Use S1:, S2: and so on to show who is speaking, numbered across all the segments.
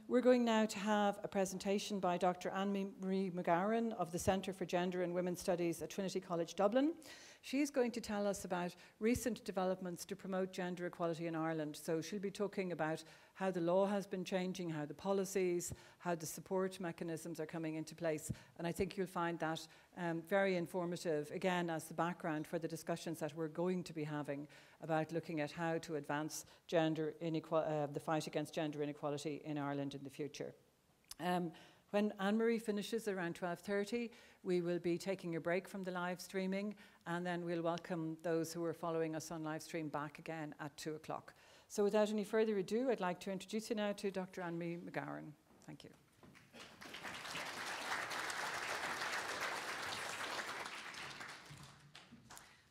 S1: We're going now to have a presentation by Dr. Anne-Marie McGowan of the Centre for Gender and Women's Studies at Trinity College Dublin. She's going to tell us about recent developments to promote gender equality in Ireland. So she'll be talking about how the law has been changing, how the policies, how the support mechanisms are coming into place. And I think you'll find that very informative, again, as the background for the discussions that we're going to be having about looking at how to advance the fight against gender inequality in Ireland in the future. When Anne-Marie finishes around 12:30, we will be taking a break from the live streaming, and then we'll welcome those who are following us on live stream back again at 2 o'clock. So without any further ado, I'd like to introduce you now to Dr. Anne-Marie McGowan. Thank you.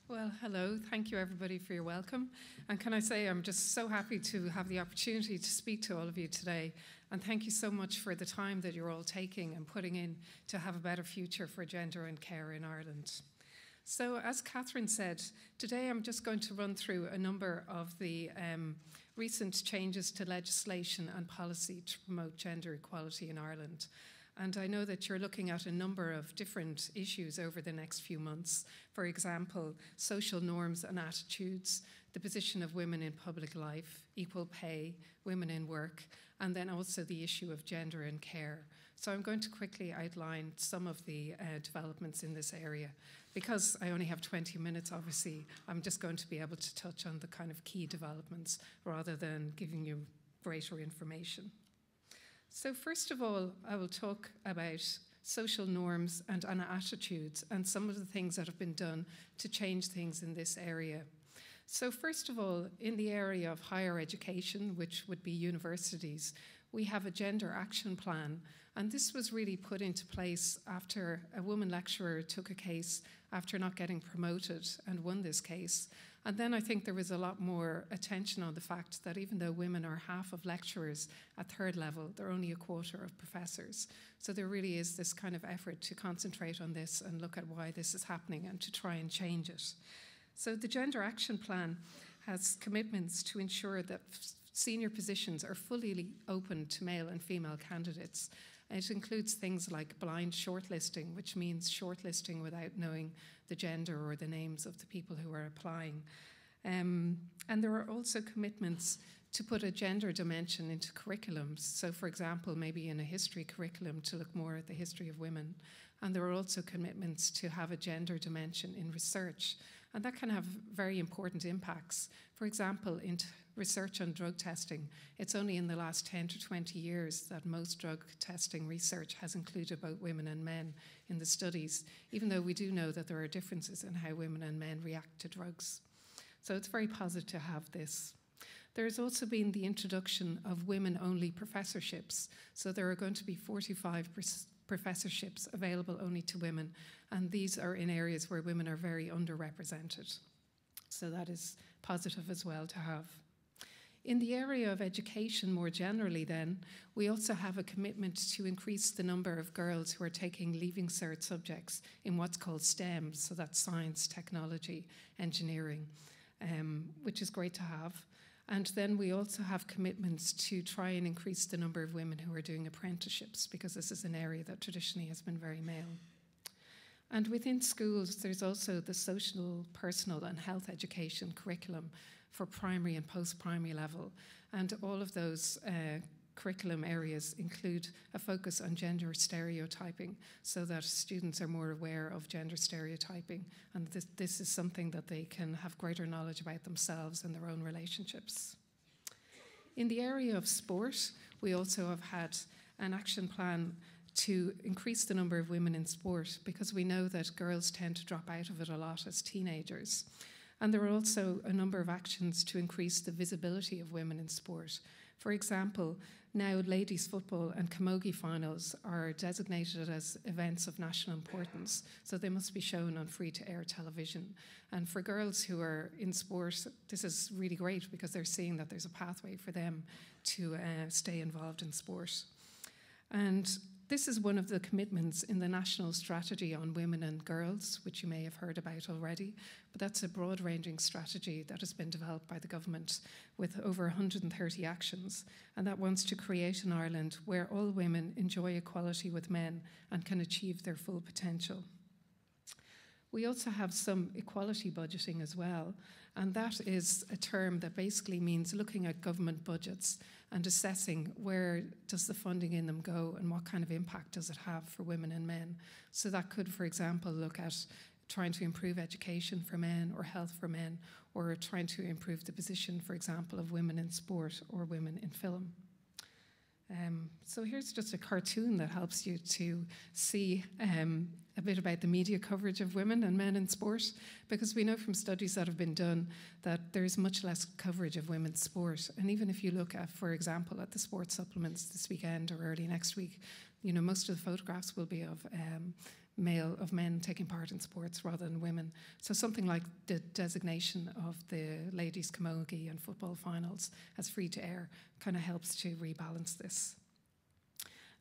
S2: Well, hello. Thank you, everybody, for your welcome. And can I say I'm just so happy to have the opportunity to speak to all of you today. And thank you so much for the time that you're all taking and putting in to have a better future for gender and care in Ireland. So as Catherine said, today I'm just going to run through a number of the recent changes to legislation and policy to promote gender equality in Ireland. And I know that you're looking at a number of different issues over the next few months. For example, social norms and attitudes, the position of women in public life, equal pay, women in work, and then also the issue of gender and care. So I'm going to quickly outline some of the developments in this area. Because I only have 20 minutes, obviously, I'm just going to be able to touch on the kind of key developments rather than giving you greater information. So first of all, I will talk about social norms and attitudes and some of the things that have been done to change things in this area. So first of all, in the area of higher education, which would be universities, we have a gender action plan. And this was really put into place after a woman lecturer took a case after not getting promoted and won this case. And then I think there was a lot more attention on the fact that even though women are half of lecturers at third level, they're only a quarter of professors. So there really is this kind of effort to concentrate on this and look at why this is happening and to try and change it. So the Gender Action Plan has commitments to ensure that senior positions are fully open to male and female candidates. And it includes things like blind shortlisting, which means shortlisting without knowing the gender or the names of the people who are applying. And there are also commitments to put a gender dimension into curriculums. So, for example, maybe in a history curriculum to look more at the history of women. And there are also commitments to have a gender dimension in research. And that can have very important impacts. For example, in research on drug testing, it's only in the last 10 to 20 years that most drug testing research has included both women and men in the studies, even though we do know that there are differences in how women and men react to drugs. So it's very positive to have this. There's also been the introduction of women-only professorships. So there are going to be 45 professorships available only to women, and these are in areas where women are very underrepresented. So that is positive as well to have. In the area of education more generally then, we also have a commitment to increase the number of girls who are taking Leaving Cert subjects in what's called STEM, so that's science, technology, engineering, which is great to have. And then we also have commitments to try and increase the number of women who are doing apprenticeships, because this is an area that traditionally has been very male. And within schools, there's also the social, personal and health education curriculum for primary and post-primary level. And all of those curriculum areas include a focus on gender stereotyping so that students are more aware of gender stereotyping. And this is something that they can have greater knowledge about themselves and their own relationships. In the area of sport, we also have had an action plan to increase the number of women in sport, because we know that girls tend to drop out of it a lot as teenagers. And there are also a number of actions to increase the visibility of women in sport. For example, now ladies football and camogie finals are designated as events of national importance, so they must be shown on free-to-air television. And for girls who are in sport, this is really great because they're seeing that there's a pathway for them to stay involved in sport. And this is one of the commitments in the National Strategy on Women and Girls, which you may have heard about already, but that's a broad-ranging strategy that has been developed by the government with over 130 actions, and that wants to create an Ireland where all women enjoy equality with men and can achieve their full potential. We also have some equality budgeting as well, and that is a term that basically means looking at government budgets and assessing where does the funding in them go and what kind of impact does it have for women and men. So that could, for example, look at trying to improve education for men or health for men, or trying to improve the position, for example, of women in sport or women in film. So here's just a cartoon that helps you to see a bit about the media coverage of women and men in sport, because we know from studies that have been done that there's much less coverage of women's sport. And even if you look at, for example, at the sports supplements this weekend or early next week, you know, most of the photographs will be of men taking part in sports rather than women. So something like the designation of the ladies' camogie and football finals as free to air kind of helps to rebalance this.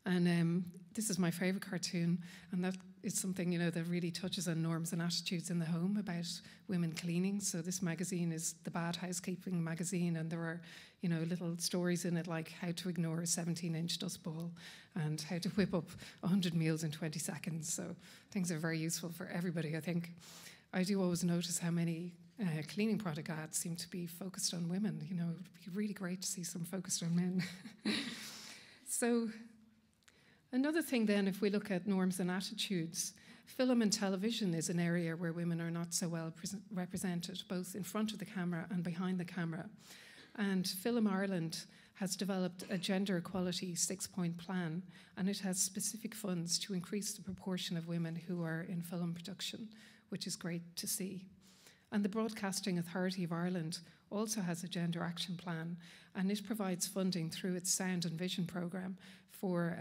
S2: And this is my favourite cartoon, and that is something, you know, that really touches on norms and attitudes in the home about women cleaning. So this magazine is the Bad Housekeeping magazine, and there are, you know, little stories in it like how to ignore a 17-inch dust ball and how to whip up 100 meals in 20 seconds. So things are very useful for everybody, I think. I do always notice how many cleaning product ads seem to be focused on women. You know, it would be really great to see some focused on men. So another thing then, if we look at norms and attitudes, film and television is an area where women are not so well represented, both in front of the camera and behind the camera. And Film Ireland has developed a gender equality 6-point plan, and it has specific funds to increase the proportion of women who are in film production, which is great to see. And the Broadcasting Authority of Ireland also has a gender action plan, and it provides funding through its Sound and Vision programme for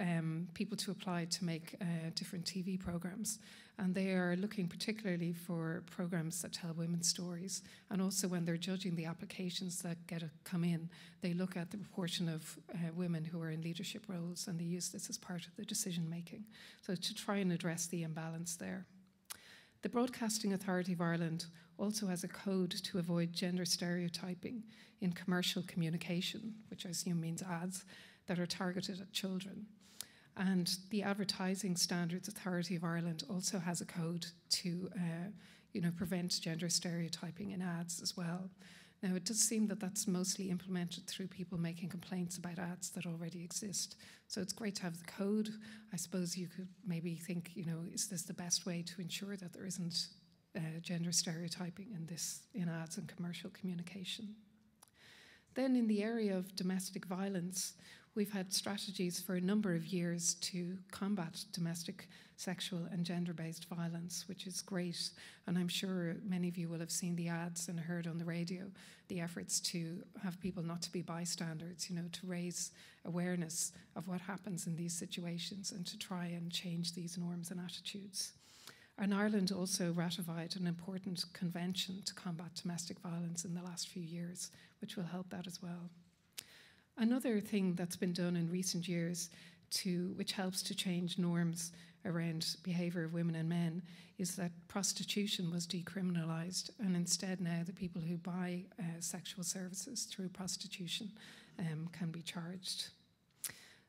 S2: people to apply to make different TV programmes. And they are looking particularly for programmes that tell women's stories. And also when they're judging the applications that come in, they look at the proportion of women who are in leadership roles, and they use this as part of the decision making. So to try and address the imbalance there. The Broadcasting Authority of Ireland also has a code to avoid gender stereotyping in commercial communication, which I assume means ads, that are targeted at children. And the Advertising Standards Authority of Ireland also has a code to prevent gender stereotyping in ads as well. Now, it does seem that that's mostly implemented through people making complaints about ads that already exist. So it's great to have the code. I suppose you could maybe think, you know, is this the best way to ensure that there isn't gender stereotyping in ads and commercial communication? Then in the area of domestic violence, we've had strategies for a number of years to combat domestic, sexual and gender-based violence, which is great. And I'm sure many of you will have seen the ads and heard on the radio the efforts to have people not to be bystanders, you know, to raise awareness of what happens in these situations and to try and change these norms and attitudes. And Ireland also ratified an important convention to combat domestic violence in the last few years, which will help that as well. Another thing that's been done in recent years which helps to change norms around behaviour of women and men is that prostitution was decriminalised, and instead now the people who buy sexual services through prostitution can be charged.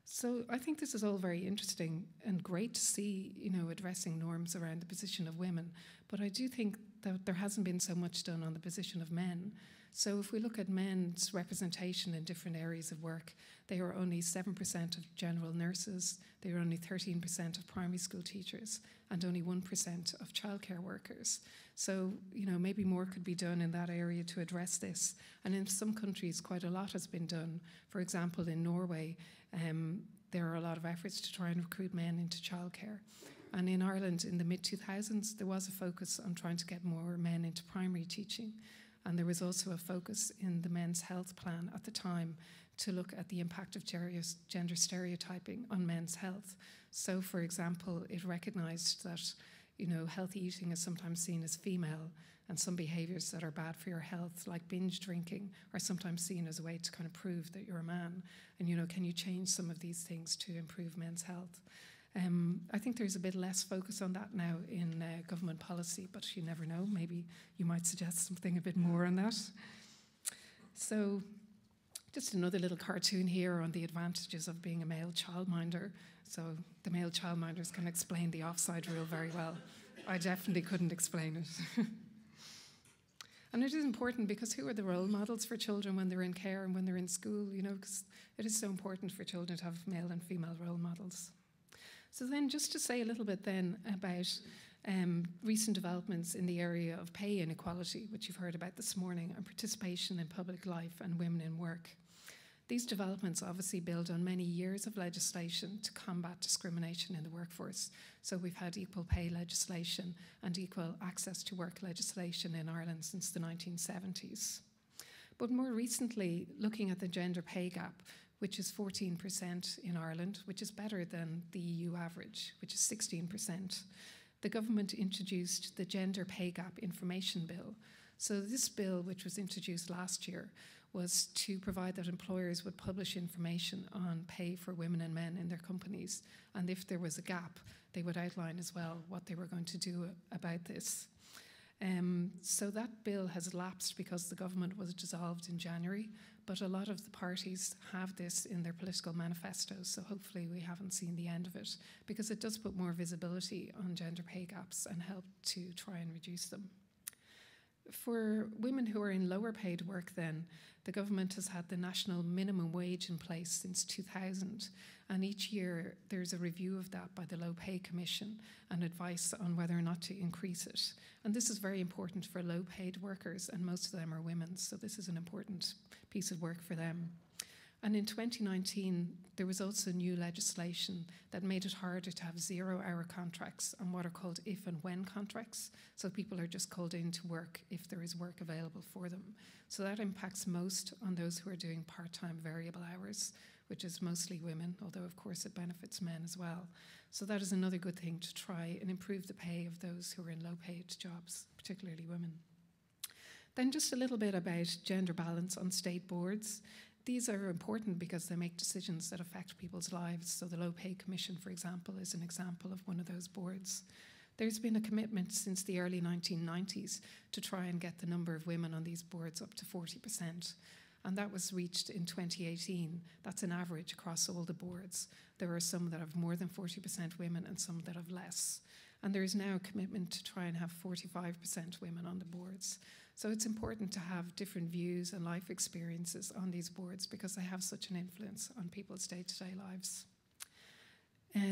S2: So I think this is all very interesting and great to see, you know, addressing norms around the position of women, but I do think that there hasn't been so much done on the position of men. So if we look at men's representation in different areas of work, they are only 7% of general nurses, they are only 13% of primary school teachers, and only 1% of childcare workers. So, you know, maybe more could be done in that area to address this. And in some countries, quite a lot has been done. For example, in Norway, there are a lot of efforts to try and recruit men into childcare. And in Ireland, in the mid-2000s, there was a focus on trying to get more men into primary teaching. And there was also a focus in the Men's Health Plan at the time to look at the impact of gender stereotyping on men's health. So, for example, it recognised that, you know, healthy eating is sometimes seen as female, and some behaviours that are bad for your health, like binge drinking, are sometimes seen as a way to kind of prove that you're a man. And, you know, can you change some of these things to improve men's health? I think there's a bit less focus on that now in government policy, but you never know. Maybe you might suggest something a bit more on that. So just another little cartoon here on the advantages of being a male childminder. So the male childminders can explain the offside rule very well. I definitely couldn't explain it. And it is important because who are the role models for children when they're in care and when they're in school, you know, because it is so important for children to have male and female role models. So then just to say a little bit then about recent developments in the area of pay inequality, which you've heard about this morning, and participation in public life and women in work. These developments obviously build on many years of legislation to combat discrimination in the workforce. So we've had equal pay legislation and equal access to work legislation in Ireland since the 1970s. But more recently, looking at the gender pay gap, which is 14% in Ireland, which is better than the EU average, which is 16%. The government introduced the Gender Pay Gap Information Bill. So this bill, which was introduced last year, was to provide that employers would publish information on pay for women and men in their companies. And if there was a gap, they would outline as well what they were going to do about this. So that bill has lapsed because the government was dissolved in January, but a lot of the parties have this in their political manifestos, so hopefully we haven't seen the end of it, because it does put more visibility on gender pay gaps and help to try and reduce them. For women who are in lower paid work then, the government has had the national minimum wage in place since 2000, and each year there's a review of that by the Low Pay Commission and advice on whether or not to increase it. And this is very important for low paid workers, and most of them are women, so this is an important piece of work for them. And in 2019, there was also new legislation that made it harder to have 0-hour contracts and what are called if and when contracts. So people are just called in to work if there is work available for them. So that impacts most on those who are doing part-time variable hours, which is mostly women, although of course it benefits men as well. So that is another good thing to try and improve the pay of those who are in low-paid jobs, particularly women. Then just a little bit about gender balance on state boards. These are important because they make decisions that affect people's lives. So the Low Pay Commission, for example, is an example of one of those boards. There's been a commitment since the early 1990s to try and get the number of women on these boards up to 40%. And that was reached in 2018. That's an average across all the boards. There are some that have more than 40% women and some that have less. And there is now a commitment to try and have 45% women on the boards. So it's important to have different views and life experiences on these boards because they have such an influence on people's day-to-day lives.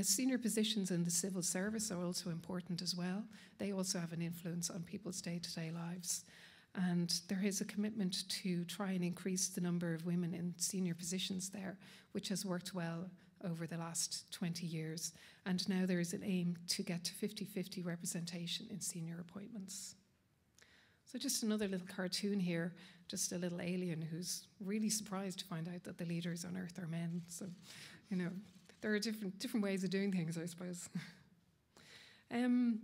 S2: Senior positions in the civil service are also important as well. They also have an influence on people's day-to-day lives. And there is a commitment to try and increase the number of women in senior positions there, which has worked well over the last 20 years. And now there is an aim to get to 50-50 representation in senior appointments. So just another little cartoon here, just a little alien who's really surprised to find out that the leaders on Earth are men. So, you know, there are different ways of doing things, I suppose. Then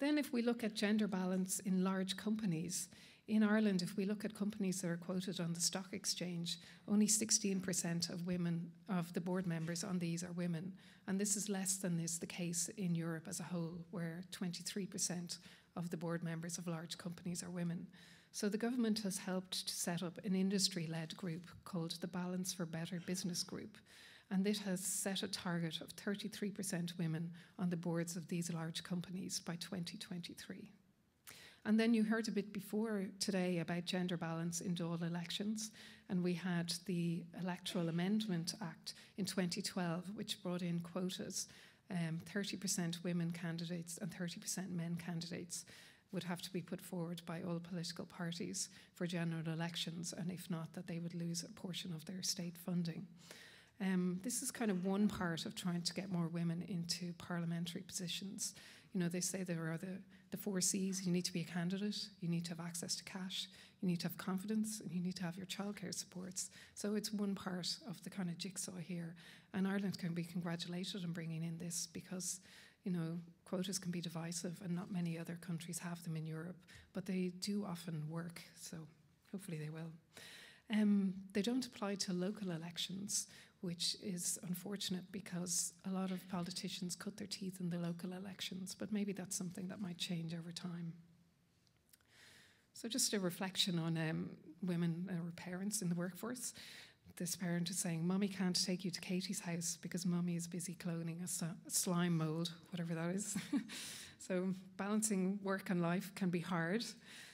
S2: if we look at gender balance in large companies, in Ireland, if we look at companies that are quoted on the stock exchange, only 16% of women, of the board members on these are women. And this is less than is the case in Europe as a whole, where 23% of the board members of large companies are women. So the government has helped to set up an industry-led group called the Balance for Better Business Group. And it has set a target of 33% women on the boards of these large companies by 2023. And then you heard a bit before today about gender balance in Dáil elections, and we had the Electoral Amendment Act in 2012, which brought in quotas. 30% women candidates and 30% men candidates would have to be put forward by all political parties for general elections, and if not, that they would lose a portion of their state funding. This is kind of one part of trying to get more women into parliamentary positions. You know, they say there are the 4 C's. You need to be a candidate, you need to have access to cash, you need to have confidence, and you need to have your childcare supports. So it's one part of the kind of jigsaw here. And Ireland can be congratulated on bringing in this because, you know, quotas can be divisive and not many other countries have them in Europe, but they do often work, so hopefully they will. They don't apply to local elections, which is unfortunate because a lot of politicians cut their teeth in the local elections, but maybe that's something that might change over time. So just a reflection on women or parents in the workforce. This parent is saying, "Mummy can't take you to Katie's house because Mummy is busy cloning a slime mold," whatever that is. So balancing work and life can be hard.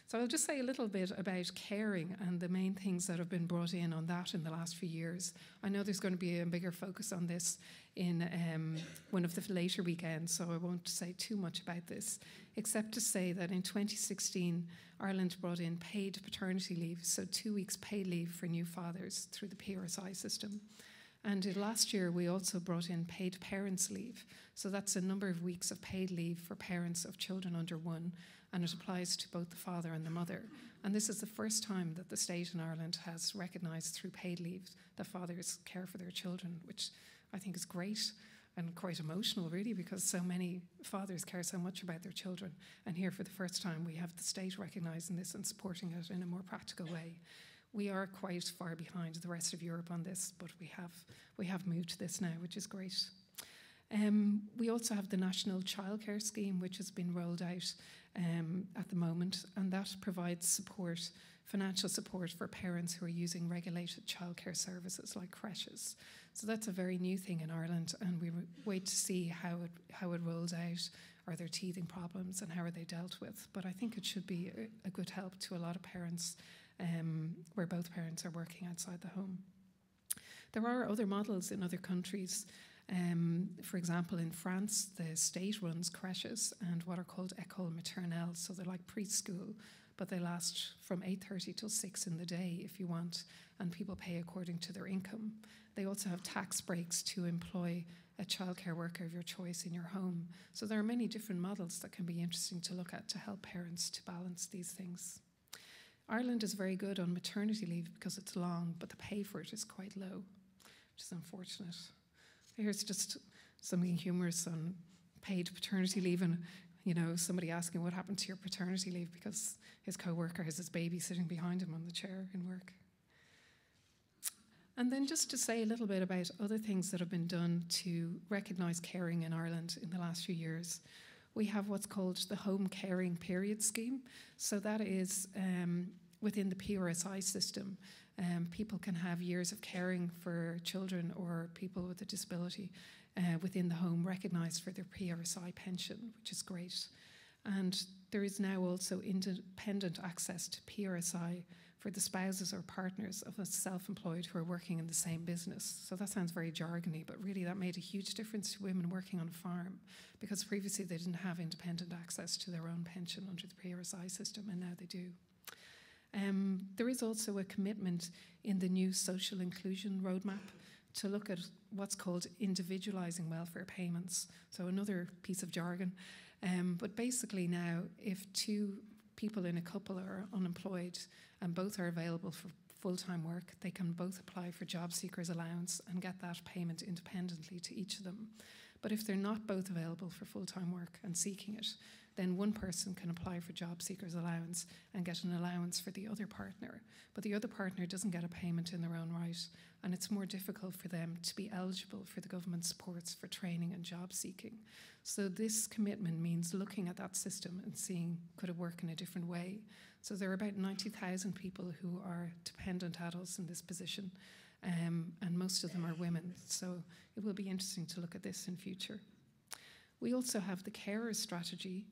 S2: So I'll just say a little bit about caring and the main things that have been brought in on that in the last few years. I know there's going to be a bigger focus on this in one of the later weekends, so I won't say too much about this, except to say that in 2016, Ireland brought in paid paternity leave, so 2 weeks paid leave for new fathers through the PRSI system. And last year, we also brought in paid parents' leave. So that's a number of weeks of paid leave for parents of children under 1, and it applies to both the father and the mother. And this is the first time that the state in Ireland has recognised through paid leave that fathers care for their children, which I think is great and quite emotional, really, because so many fathers care so much about their children. And here, for the first time, we have the state recognising this and supporting it in a more practical way. We are quite far behind the rest of Europe on this, but we have moved to this now, which is great. We also have the National Childcare Scheme, which has been rolled out at the moment, and that provides support, financial support for parents who are using regulated childcare services like creches. So that's a very new thing in Ireland, and we wait to see how it rolls out. Are there teething problems, and how are they dealt with? But I think it should be a good help to a lot of parents where both parents are working outside the home. There are other models in other countries. For example, in France, the state runs creches and what are called écoles maternelles, so they're like preschool, but they last from 8:30 till 6 in the day if you want, and people pay according to their income. They also have tax breaks to employ a childcare worker of your choice in your home. So there are many different models that can be interesting to look at to help parents to balance these things. Ireland is very good on maternity leave because it's long, but the pay for it is quite low, which is unfortunate. Here's just something humorous on paid paternity leave, and somebody asking what happened to your paternity leave because his co-worker has his baby sitting behind him on the chair in work. And then just to say a little bit about other things that have been done to recognise caring in Ireland in the last few years. We have what's called the Home Caring Period Scheme. So that is within the PRSI system. People can have years of caring for children or people with a disability within the home recognised for their PRSI pension, which is great. And there is now also independent access to PRSI for the spouses or partners of a self-employed who are working in the same business. So that sounds very jargony, but really that made a huge difference to women working on a farm, because previously they didn't have independent access to their own pension under the PRSI system, and now they do. There is also a commitment in the new social inclusion roadmap to look at what's called individualising welfare payments. So another piece of jargon. But basically now, if 2 people in a couple are unemployed and both are available for full-time work, they can both apply for job seekers allowance and get that payment independently to each of them. But if they're not both available for full-time work and seeking it, then one person can apply for job seekers allowance and get an allowance for the other partner. But the other partner doesn't get a payment in their own right, and it's more difficult for them to be eligible for the government supports for training and job seeking. So this commitment means looking at that system and seeing could it work in a different way. So there are about 90,000 people who are dependent adults in this position, and most of them are women. So it will be interesting to look at this in future. We also have the carers strategy,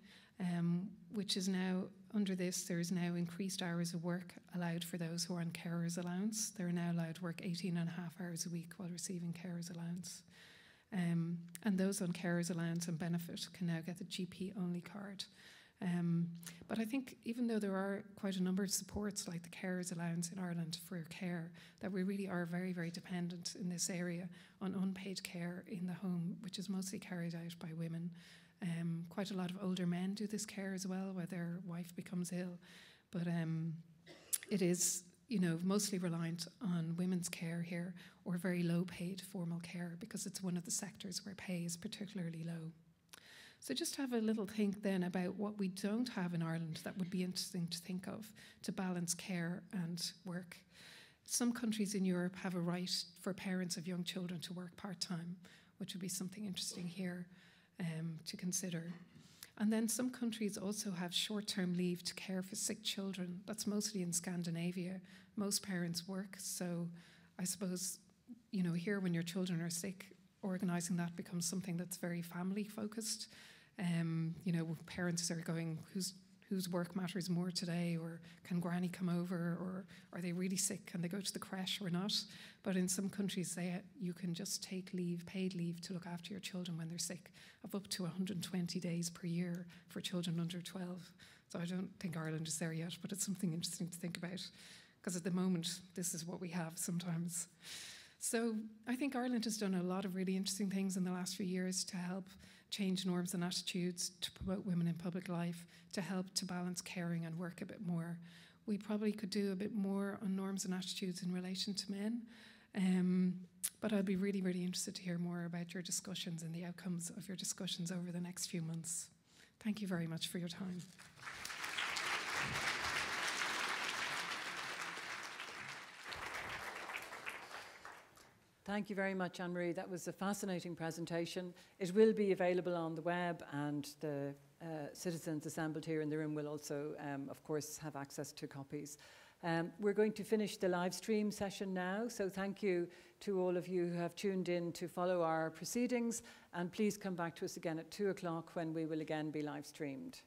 S2: which is now, under this, there is now increased hours of work allowed for those who are on carers allowance. They're now allowed to work 18.5 hours a week while receiving carers allowance. And those on carers allowance and benefit can now get the GP-only card. But I think even though there are quite a number of supports like the carers allowance in Ireland for care, that we really are very, very dependent in this area on unpaid care in the home, which is mostly carried out by women. Quite a lot of older men do this care as well, where their wife becomes ill. But it is, mostly reliant on women's care here, or very low paid formal care, because it's one of the sectors where pay is particularly low. So just have a little think then about what we don't have in Ireland that would be interesting to think of to balance care and work. Some countries in Europe have a right for parents of young children to work part-time, which would be something interesting here to consider. And then some countries also have short-term leave to care for sick children. That's mostly in Scandinavia. Most parents work, so I suppose, you know, here when your children are sick, organising that becomes something that's very family-focused. You know, parents are going, whose work matters more today, or can granny come over, or are they really sick, can they go to the creche or not? But in some countries you can just take leave, paid leave, to look after your children when they're sick, of up to 120 days per year for children under 12. So I don't think Ireland is there yet, but it's something interesting to think about, because at the moment this is what we have sometimes. So I think Ireland has done a lot of really interesting things in the last few years to help change norms and attitudes, to promote women in public life, to help to balance caring and work a bit more. We probably could do a bit more on norms and attitudes in relation to men, but I'd be really, really interested to hear more about your discussions and the outcomes of your discussions over the next few months. Thank you very much for your time.
S1: Thank you very much, Anne-Marie. That was a fascinating presentation. It will be available on the web, and the citizens assembled here in the room will also, of course, have access to copies. We're going to finish the live stream session now, so thank you to all of you who have tuned in to follow our proceedings, and please come back to us again at 2 o'clock when we will again be live streamed.